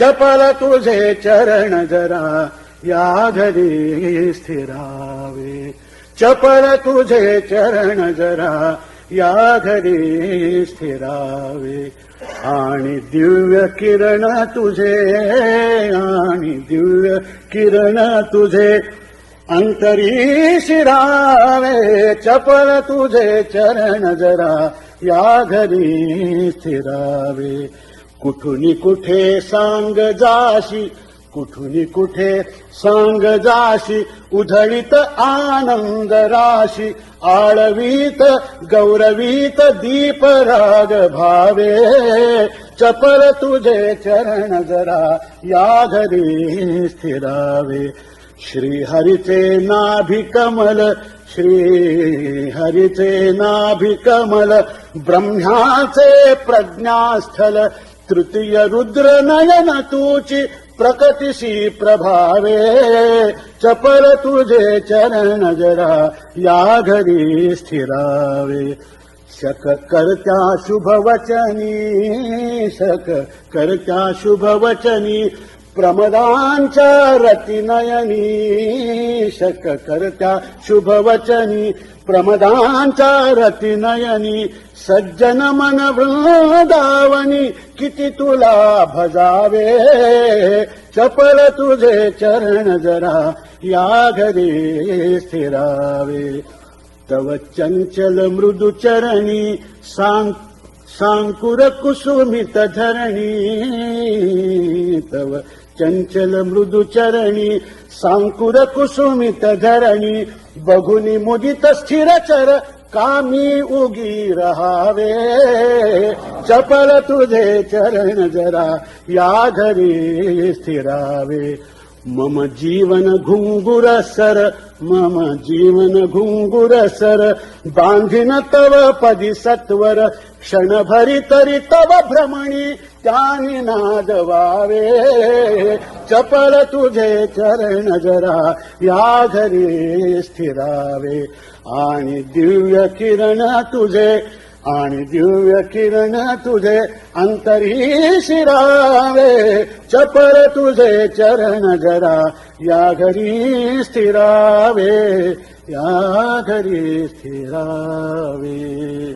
चपल तुझे चरण जरा या घरी स्थिरावे. चपल तुझे चरण जरा या घरी स्थिरावे. आणि दिव्य किरण तुझे, आणि दिव्य किरण तुझे अंतरी शिरावे. चपल तुझे चरण जरा या घरी स्थिरावे. कुठून कुठे सांग जाशी, कुठून कुठे सांग जाशी, उधळीत आनंद राशी. आळवीत गौरवीत दीप राग भावे. चपल तुझे चरण जरा या घरी स्थिरावे. श्रीहरीचे नाभि कमल, श्रीहरीचे नाभि कमल, ब्रह्म्याचे प्रज्ञास्थल. तृतीय रुद्र नयन तूची प्रकटिशी प्रभावे. चपल तुझे चरण जरा या घरी स्थिरावे. शक करत्या शुभवचनी, शक करत्या शुभवचनी, प्रमदांच्या रतिनयनी. शक करत्या शुभवचनी, प्रमदांच्या रतिनयनी. सज्जन मन वृंदावनी, किती तुला भजावे. चपल तुझे चरण जरा या घरी स्थिरावे. तव चंचल मृदु चरणी सांकुर कुसुमित धरणी. तव चंचल मृदु चरणी सांकुर कुसुमित धरणी. बघुनी मुदित स्थिर चर कामी उगी रहावे. चपल तुझे चरण जरा या घरी स्थिरावे. मम जीवन घुंगुर सर, मम जीवन घुंगुर सर, बांधिन तव पदी सत्वर. क्षणभरी तरी तव भ्रमणी त्यानी नाद वावे. चपल तुझे चरण जरा या घरी स्थिरावे. आणि दिव्य किरण तुझे, आणि दिव्य किरण तुझे अंतरी शिरावे. चपल तुझे चरण जरा या घरी स्थिरावे, या घरी स्थिरावे.